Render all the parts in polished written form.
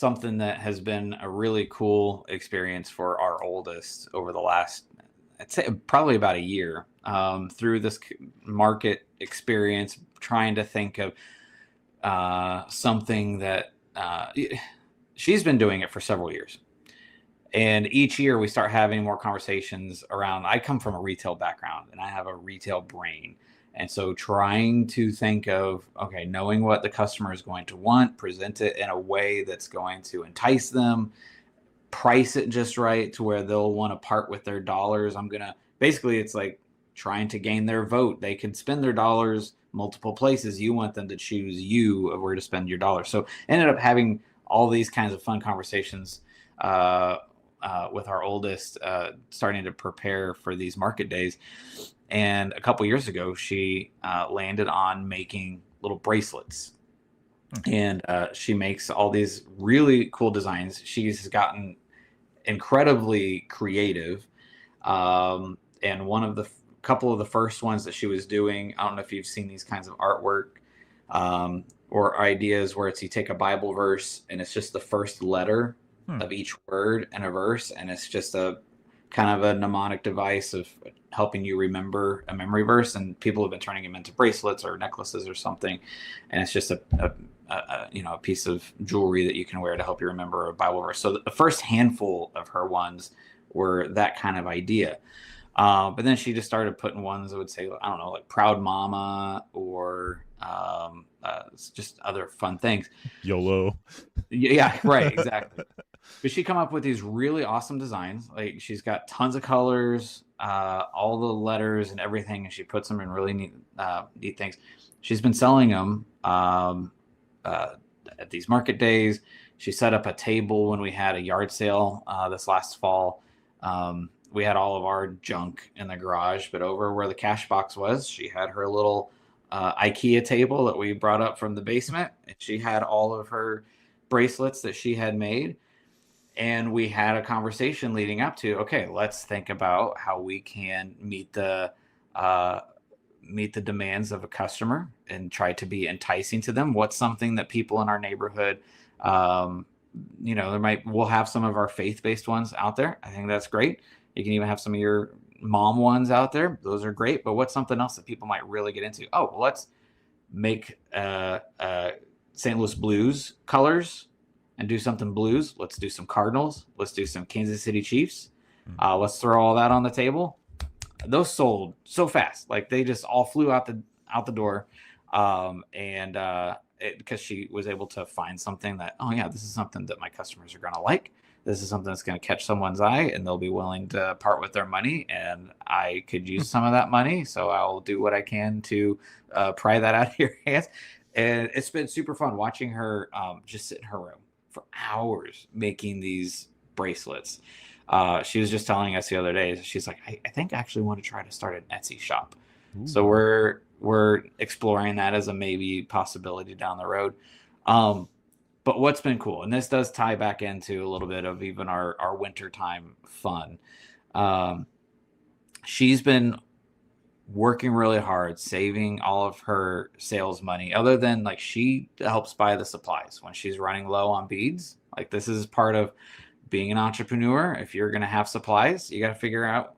something that has been a really cool experience for our oldest over the last, I'd say probably about a year, through this market experience, trying to think of something that she's been doing it for several years. And each year we start having more conversations around, I come from a retail background and I have a retail brain. And so trying to think of, okay, knowing what the customer is going to want, present it in a way that's going to entice them, price it just right to where they'll want to part with their dollars. Basically, it's like trying to gain their vote. They can spend their dollars multiple places. You want them to choose you of where to spend your dollars. So ended up having all these kinds of fun conversations with our oldest, starting to prepare for these market days. And a couple years ago, she landed on making little bracelets. And she makes all these really cool designs. She's gotten incredibly creative. And one of the couple of the first ones that she was doing, I don't know if you've seen these kinds of artwork or ideas where it's you take a Bible verse and it's just the first letter of each word in a verse, and it's just a kind of a mnemonic device of helping you remember a memory verse. And people have been turning them into bracelets or necklaces or something, and it's just a piece of jewelry that you can wear to help you remember a Bible verse. So the first handful of her ones were that kind of idea. But then she just started putting ones that would say, I don't know, like proud mama or just other fun things. YOLO. Yeah, right, exactly. But she come up with these really awesome designs. Like she's got tons of colors, all the letters and everything, and she puts them in really neat things. She's been selling them at these market days. She set up a table when we had a yard sale this last fall. We had all of our junk in the garage, but over where the cash box was, she had her little IKEA table that we brought up from the basement. And she had all of her bracelets that she had made. And we had a conversation leading up to, okay, let's think about how we can meet the demands of a customer and try to be enticing to them. What's something that people in our neighborhood, we'll have some of our faith-based ones out there. I think that's great. You can even have some of your mom ones out there. Those are great. But what's something else that people might really get into? Oh, well, let's make St. Louis Blues colors and do something Blues. Let's do some Cardinals. Let's do some Kansas City Chiefs. Let's throw all that on the table. Those sold so fast. Like they just all flew out the door. Because she was able to find something that, oh yeah, this is something that my customers are going to like. This is something that's going to catch someone's eye and they'll be willing to part with their money. And I could use some of that money. So I'll do what I can to pry that out of your hands. And it's been super fun watching her just sit in her room for hours making these bracelets. She was just telling us the other day, she's like, I think I actually want to try to start an Etsy shop. Ooh. So we're exploring that as a maybe possibility down the road. But what's been cool, and this does tie back into a little bit of even our wintertime fun. She's been working really hard, saving all of her sales money, other than like she helps buy the supplies when she's running low on beads. Like this is part of being an entrepreneur. If you're going to have supplies, you got to figure out,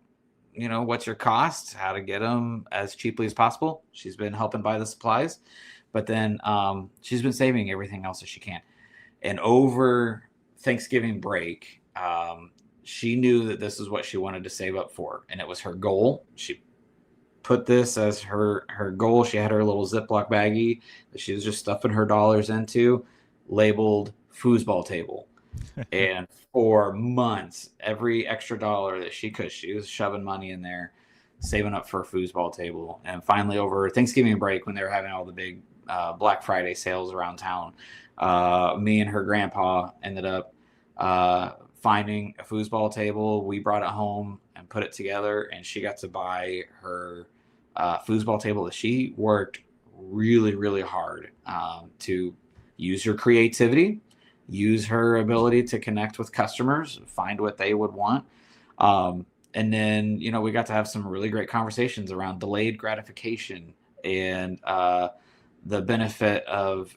what's your cost, how to get them as cheaply as possible. She's been helping buy the supplies, but then she's been saving everything else that she can. And over Thanksgiving break, she knew that this is what she wanted to save up for. And it was her goal. She put this as her goal. She had her little Ziploc baggie that she was just stuffing her dollars into, labeled foosball table. And for months, every extra dollar that she could, she was shoving money in there, saving up for a foosball table. And finally, over Thanksgiving break, when they were having all the big Black Friday sales around town, me and her grandpa ended up finding a foosball table. We brought it home and put it together, and she got to buy her foosball table that she worked really, really hard to use her creativity, use her ability to connect with customers, find what they would want. And then, we got to have some really great conversations around delayed gratification and the benefit of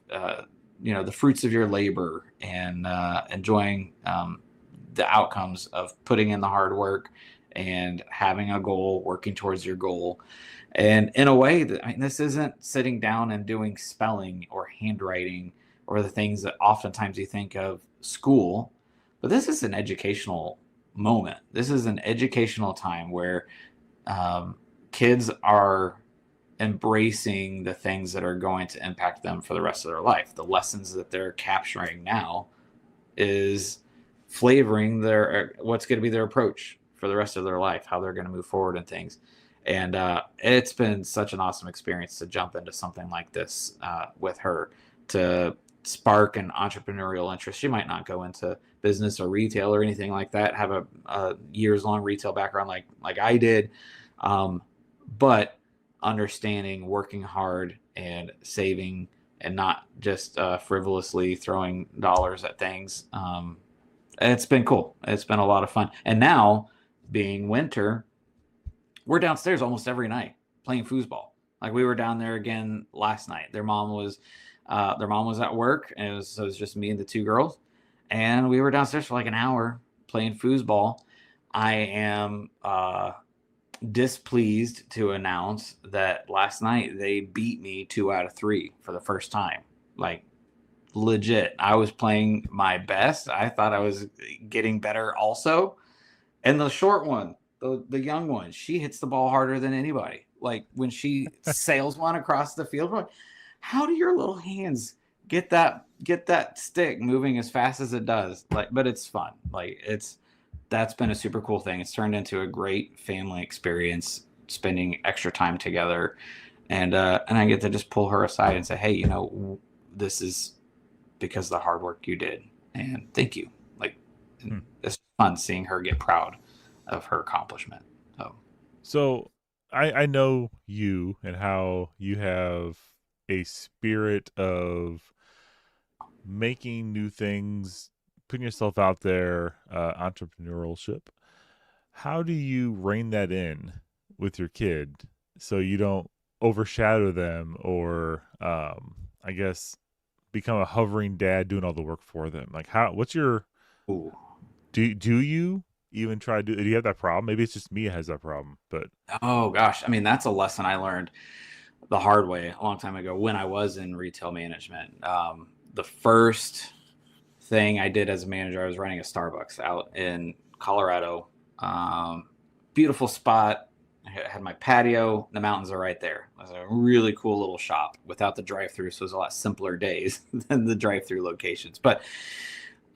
the fruits of your labor and enjoying the outcomes of putting in the hard work and having a goal, working towards your goal. And in a way that, I mean, this isn't sitting down and doing spelling or handwriting or the things that oftentimes you think of school, but this is an educational moment. This is an educational time where um, kids are embracing the things that are going to impact them for the rest of their life. The lessons that they're capturing now is flavoring their what's going to be their approach for the rest of their life, how they're going to move forward and things. And it's been such an awesome experience to jump into something like this with her, to spark an entrepreneurial interest. She might not go into business or retail or anything like that, have a years long retail background like I did, but understanding working hard and saving and not just frivolously throwing dollars at things. It's been cool. It's been a lot of fun. And now, being winter, we're downstairs almost every night playing foosball. Like, we were down there again last night. Their mom was at work, and it was just me and the two girls, and we were downstairs for like an hour playing foosball. I am displeased to announce that last night they beat me 2 out of 3 for the first time. Like, legit, I was playing my best. I thought I was getting better also. And the short one, the young one, she hits the ball harder than anybody. Like, when she sails one across the field, I'm like, how do your little hands get that stick moving as fast as it does? Like, but it's fun. Like, that's been a super cool thing. It's turned into a great family experience, spending extra time together, and I get to just pull her aside and say, hey, this is because of the hard work you did, and thank you. Like, it's fun seeing her get proud of her accomplishment. So I know you and how you have a spirit of making new things, putting yourself out there, entrepreneurship. How do you rein that in with your kid so you don't overshadow them or, I guess, become a hovering dad doing all the work for them? Like, what's your, Ooh. do you even try to do you have that problem? Maybe it's just me that has that problem, but Oh gosh, I mean, that's a lesson I learned the hard way a long time ago when I was in retail management. The first thing I did as a manager, I was running a Starbucks out in Colorado. Beautiful spot. I had my patio. The mountains are right there. It was a really cool little shop without the drive-through, so it was a lot simpler days than the drive-through locations. But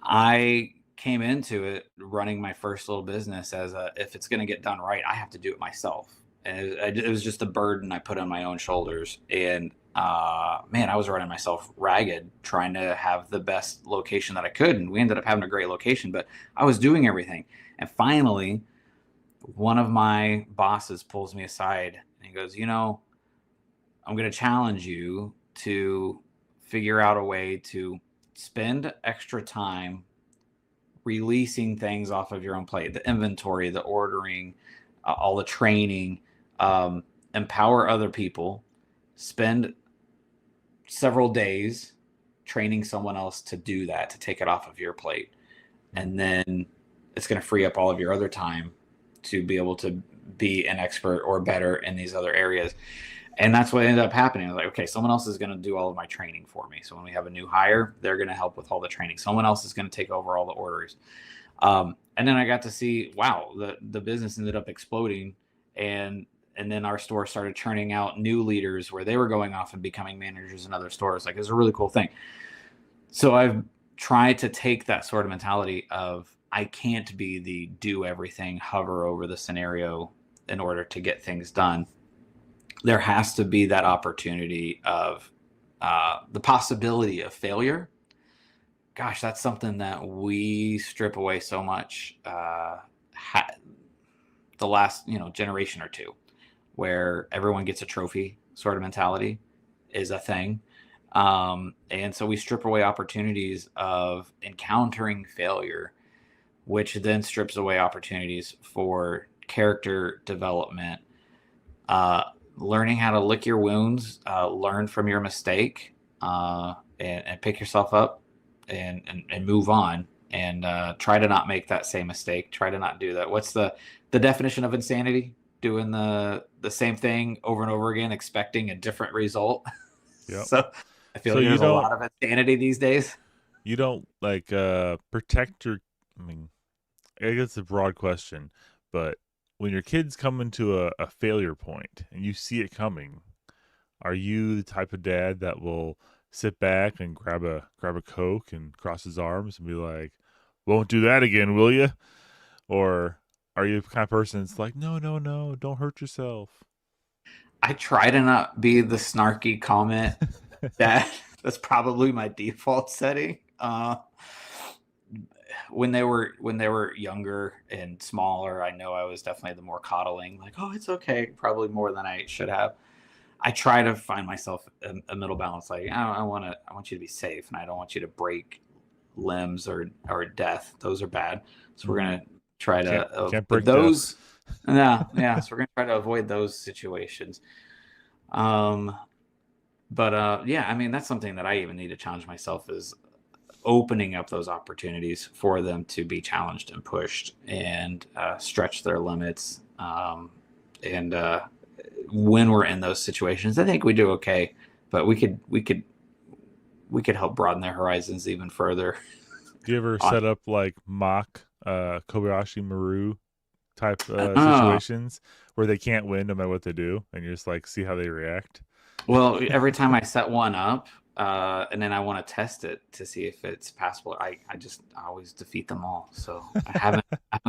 I came into it running my first little business as if it's going to get done right, I have to do it myself. And it was just a burden I put on my own shoulders. And man, I was running myself ragged trying to have the best location that I could. And we ended up having a great location, but I was doing everything. And finally, one of my bosses pulls me aside and he goes, I'm going to challenge you to figure out a way to spend extra time releasing things off of your own plate, the inventory, the ordering, all the training, empower other people, spend several days training someone else to do that, to take it off of your plate. And then it's going to free up all of your other time to be able to be an expert or better in these other areas. And that's what ended up happening. I was like, okay, someone else is going to do all of my training for me. So when we have a new hire, they're going to help with all the training. Someone else is going to take over all the orders. And then I got to see, wow, the business ended up exploding. And then our store started churning out new leaders where they were going off and becoming managers in other stores. Like, it was a really cool thing. So I've tried to take that sort of mentality of, I can't be the do everything, hover over the scenario in order to get things done. There has to be that opportunity of the possibility of failure. Gosh, that's something that we strip away so much the last generation or two, where everyone gets a trophy sort of mentality is a thing. And so we strip away opportunities of encountering failure, which then strips away opportunities for character development, learning how to lick your wounds, learn from your mistake. and pick yourself up and move on, and try to not make that same mistake. Try to not do that. What's the definition of insanity? Doing the same thing over and over again, expecting a different result. Yep. So I feel So like there's a lot of insanity these days. you don't like protect your. I mean, I guess it's a broad question, but when your kids come into a failure point and you see it coming, are you the type of dad that will sit back and grab a Coke and cross his arms and be like, "Won't do that again, will you?" Or are you the kind of person that's like, "No, no, no, don't hurt yourself." I try to not be the snarky comment that that's probably my default setting. When they were younger and smaller, I know I was definitely the more coddling, like, oh, it's okay, probably more than I should have. I try to find myself a middle balance. Like, I want you to be safe, and I don't want you to break limbs or death. Those are bad. So we're gonna try to can't avoid break those. death. No, yeah. So we're gonna try to avoid those situations. Um, but yeah, I mean, that's something that I even need to challenge myself, is opening up those opportunities for them to be challenged and pushed and stretch their limits. And when we're in those situations, I think we do okay, but we could help broaden their horizons even further. Do you ever On set up like mock Kobayashi Maru type uh, situations where they can't win no matter what they do, and you just like see how they react? well, every time I set one up, and then I want to test it to see if it's passable, I always defeat them all. So I haven't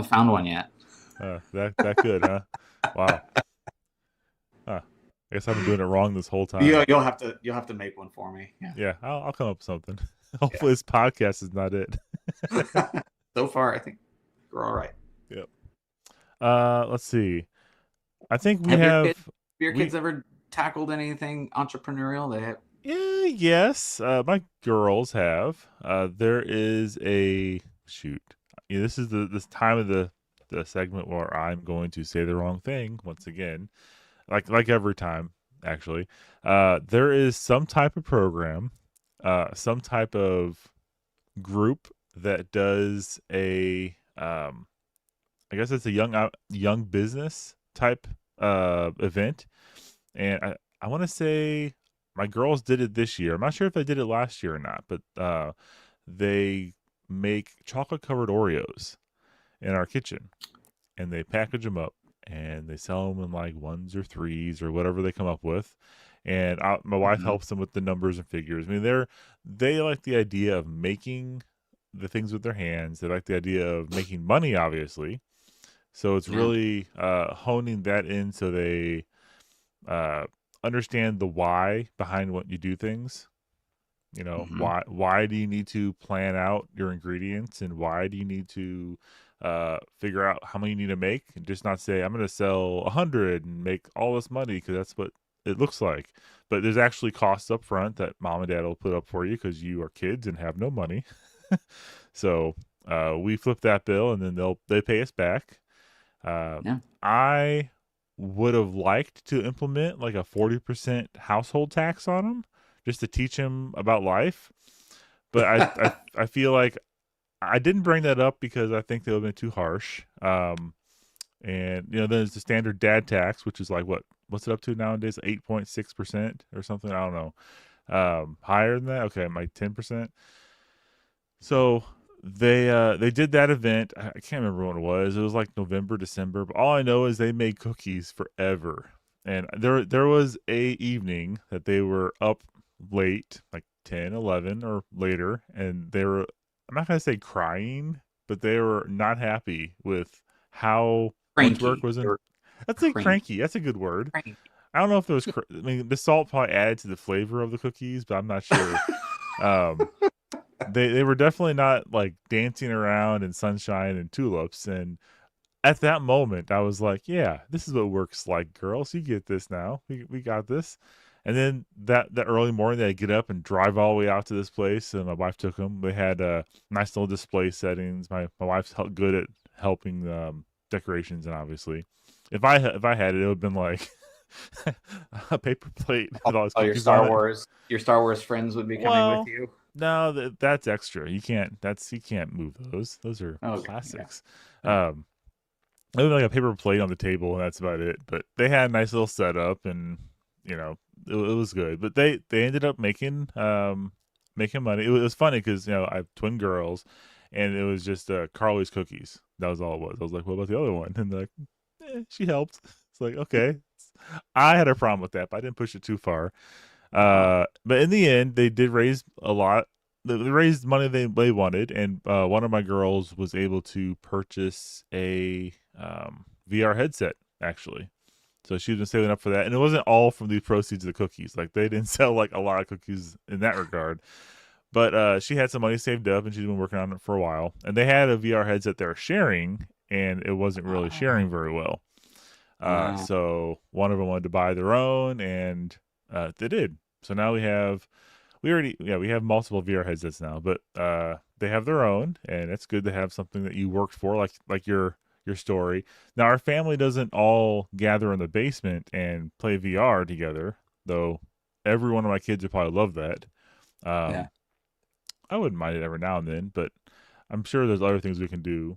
found one yet. That good, huh? Wow. Huh. I guess I've been doing it wrong this whole You time. you'll have to make one for me. Yeah. Yeah, I'll come up with something. Hopefully, this podcast is not it. Yeah. So far, I think we're all right. Yep. Let's see. I think we Have your have kids your kids we ever tackled anything entrepreneurial? They have. yeah, yes. My girls have. There is a shoot. Yeah, this is this time of the segment where I'm going to say the wrong thing once again, like every time actually. There is some type of program, some type of group that does a I guess it's a young business type event, and I want to say my girls did it this year. I'm not sure if they did it last year or not, but they make chocolate covered Oreos in our kitchen, and they package them up and they sell them in like ones or threes or whatever they come up with. And my wife Mhm. helps them with the numbers and figures. I mean, they like the idea of making the things with their hands. They like the idea of making money, obviously. So it's Yeah. really honing that in so they uh, understand the why behind what you do things. You know, Hmm. why do you need to plan out your ingredients, and why do you need to figure out how many you need to make, and just not say I'm going to sell 100 and make all this money because that's what it looks like. But there's actually costs up front that mom and dad will put up for you because you are kids and have no money. So we flip that bill and then they pay us back. Uh, Yeah. I would have liked to implement like a 40% household tax on them just to teach them about life. But I feel like I didn't bring that up because I think they would have been too harsh. And there's the standard dad tax, which is like what's it up to nowadays? 8.6% or something. I don't know. Higher than that. Okay, like 10%. So they did that event. I can't remember when it was. It was like November, December. But all I know is they made cookies forever. And there was a evening that they were up late, like 10, 11 or later, and they were, I'm not gonna say crying, but they were not happy with how much work Cranky. was They in. were That's a cranky. cranky. That's a good word. Cranky. I don't know if it was. I mean, the salt probably added to the flavor of the cookies, but I'm not sure. Um, they were definitely not like dancing around in sunshine and tulips. And at that moment, I was like, "Yeah, this is what works like, girls. You get this now. We got this." And then that early morning, they get up and drive all the way out to this place, and my wife took them. They had nice little display settings. My wife's good at helping decorations, and obviously, if I had it, it would have been like A paper plate with all his All cookies on it. Your Star Wars friends would be coming with Well, you. no, that's extra. You can't move those. Those are Okay, yeah, classics. yeah. Um, I like a paper plate on the table, and that's about it. But they had a nice little setup, and you know, it was good. But they ended up making money. It was funny because I have twin girls, and it was just Carly's cookies. That was all it was. I was like, what about the other one? And they're like, she helped. It's like, okay. I had a problem with that, but I didn't push it too far. Uh-huh. But in the end, they did raise a lot. They raised money they wanted, and one of my girls was able to purchase a VR headset actually. So she's been saving up for that, and it wasn't all from the proceeds of the cookies. Like they didn't sell like a lot of cookies in that regard, but she had some money saved up, and she's been working on it for a while. And they had a VR headset they were sharing, and it wasn't really sharing very well. Uh, So one of them wanted to buy their own, and they did. So now we have multiple VR headsets now, but they have their own, and it's good to have something that you worked for, like your story. Now our family doesn't all gather in the basement and play VR together, though. Every one of my kids would probably love that. yeah. Um, I wouldn't mind it every now and then, but I'm sure there's other things we can do